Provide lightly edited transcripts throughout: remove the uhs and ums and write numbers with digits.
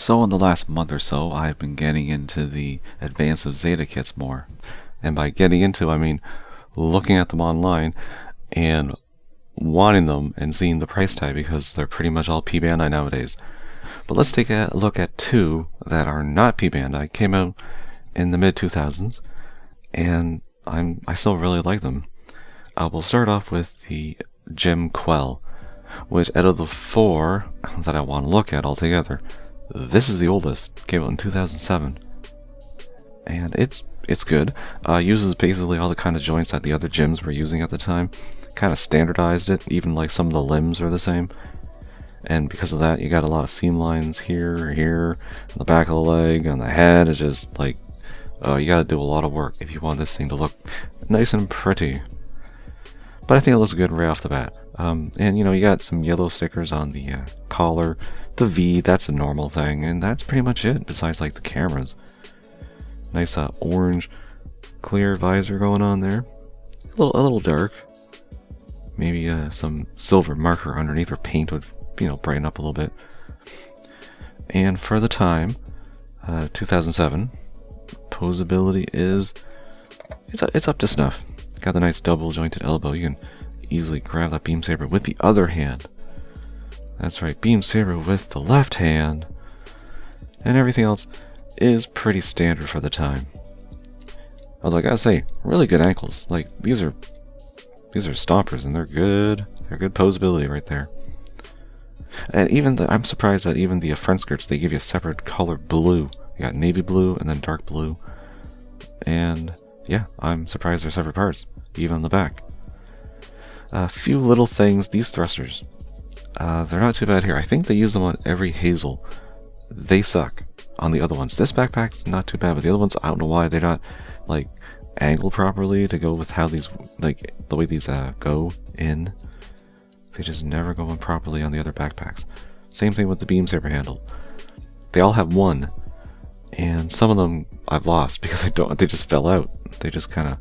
So in the last month or so, I've been getting into the Advance of Zeta kits more. And by getting into, I mean looking at them online and wanting them and seeing the price tag because they're pretty much all P-Bandai nowadays. But let's take a look at two that are not P-Bandai, came out in the mid-2000s, and I still really like them. We'll start off with the GM Quel, which out of the four that I want to look at altogether, this is the oldest. Came out in 2007, and it's good. Uses basically all the kind of joints that the other gyms were using at the time. Kind of standardized it. Even like some of the limbs are the same, and because of that, you got a lot of seam lines here, on the back of the leg, on the head. It's just like you got to do a lot of work if you want this thing to look nice and pretty. But I think it looks good right off the bat. And you know, you got some yellow stickers on the collar. The V, that's a normal thing, and that's pretty much it, besides like the cameras. Nice orange clear visor going on there. A little dark. Maybe some silver marker underneath, or paint would, you know, brighten up a little bit. And for the time, 2007, posability is it's up to snuff. Got the nice double jointed elbow. You can easily grab that beam saber with the other hand. That's right, beam saber with the left hand. And everything else is pretty standard for the time. Although I gotta say, really good ankles. Like these are stompers, and they're good. They're good posability right there. And even I'm surprised that even the front skirts, they give you a separate color blue. You got navy blue and then dark blue. And yeah, I'm surprised they're separate parts, even on the back. A few little things. These thrusters, they're not too bad here. I think they use them on every Hazel. They suck on the other ones. This backpack's not too bad, but the other ones, I don't know why they're not like angled properly to go with how these, like the way these go in. They just never go in properly on the other backpacks. Same thing with the beam saber handle. They all have one, and some of them I've lost because they just fell out. They just kind of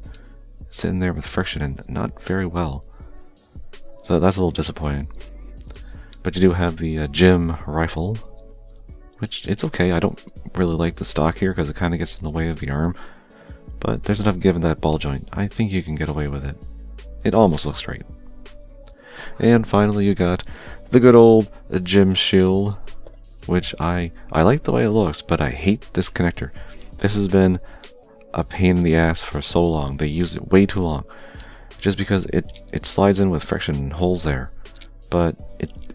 sitting there with friction and not very well. So that's a little disappointing. But you do have the gym rifle, which it's okay. I don't really like the stock here because it kind of gets in the way of the arm. But there's enough give in that ball joint. I think you can get away with it. It almost looks straight. And finally you got the good old gym shield, which I like the way it looks, but I hate this connector. This has been a pain in the ass for so long. They use it way too long. Just because it slides in with friction and holes there. But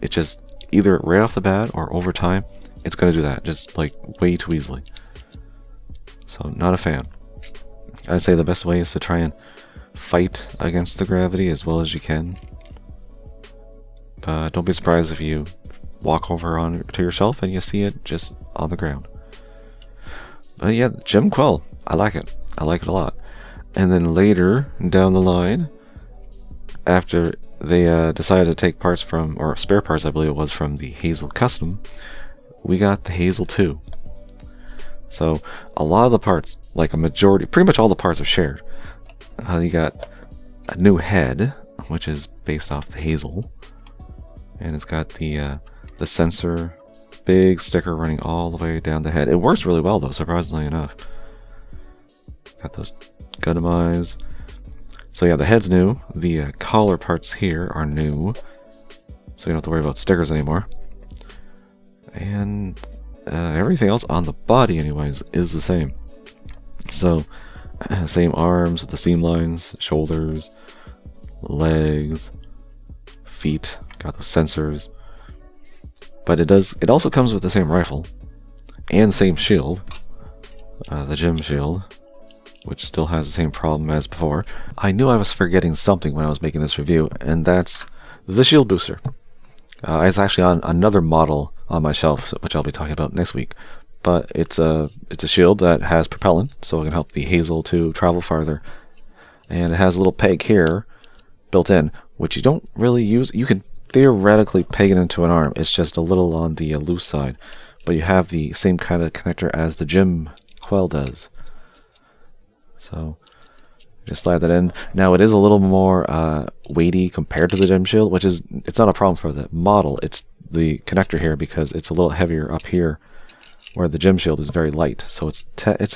it just, either right off the bat or over time, it's going to do that. Just like way too easily. So not a fan. I'd say the best way is to try and fight against the gravity as well as you can. But don't be surprised if you walk over on to yourself and you see it just on the ground. But yeah, GM Quel, I like it. I like it a lot. And then later down the line, after they decided to take parts from, or spare parts I believe it was, from the Hazel Custom, we got the Hazel II. So a lot of the parts, like a majority, pretty much all the parts are shared. You got a new head, which is based off the Hazel, and it's got the sensor, big sticker running all the way down the head. It works really well though, surprisingly enough. Got those Gundam eyes. So yeah, the head's new. The collar parts here are new, so you don't have to worry about stickers anymore. And everything else on the body anyways is the same. So same arms with the seam lines, shoulders, legs, feet, got those sensors. But it also comes with the same rifle and same shield, the gym shield, which still has the same problem as before. I knew I was forgetting something when I was making this review, and that's the shield booster. It's actually on another model on my shelf, which I'll be talking about next week. But it's a shield that has propellant, so it can help the Hazel II travel farther. And it has a little peg here built in, which you don't really use. You can theoretically peg it into an arm. It's just a little on the loose side. But you have the same kind of connector as the GM Quel does. So just slide that in. Now it is a little more weighty compared to the gem shield, which it's not a problem for the model. It's the connector here because it's a little heavier up here where the gem shield is very light, so it's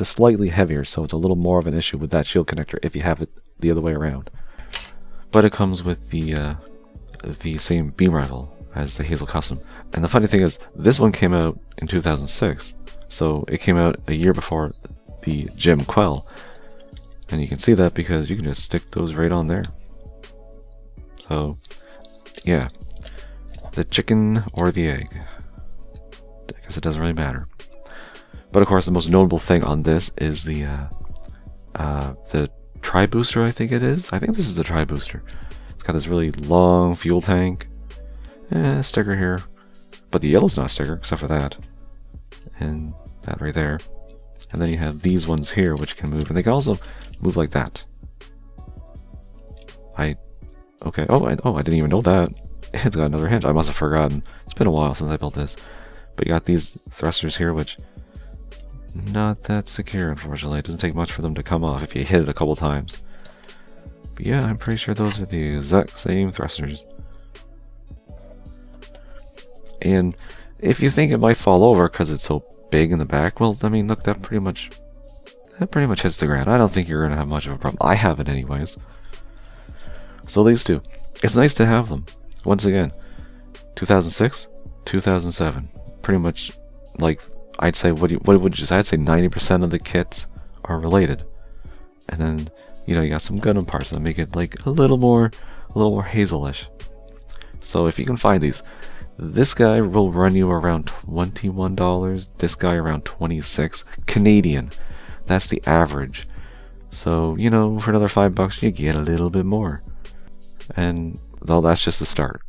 a slightly heavier, so it's a little more of an issue with that shield connector if you have it the other way around. But it comes with the same beam rifle as the Hazel Custom. And the funny thing is, this one came out in 2006, so it came out a year before the GM Quel. And you can see that because you can just stick those right on there. So, yeah. The chicken or the egg. I guess it doesn't really matter. But of course, the most notable thing on this is the tri-booster, I think it is. I think this is the tri-booster. It's got this really long fuel tank. Sticker here. But the yellow's not a sticker, except for that. And that right there. And then you have these ones here, which can move. And they can also move like that. Okay. Oh, I didn't even know that. It's got another hinge. I must have forgotten. It's been a while since I built this. But you got these thrusters here, which not that secure, unfortunately. It doesn't take much for them to come off if you hit it a couple times. But yeah, I'm pretty sure those are the exact same thrusters. And if you think it might fall over because it's so big in the back, well, I mean, look, that pretty much hits the ground. I don't think you're going to have much of a problem. I have it anyways. So these two. It's nice to have them. Once again, 2006, 2007. Pretty much, like, I'd say, what would you say? I'd say 90% of the kits are related. And then, you know, you got some Gundam parts that make it, like, a little more Hazel-ish. So if you can find these, this guy will run you around $21. This guy around $26 Canadian. That's the average. So, you know, for another $5, you get a little bit more. And, well, that's just the start.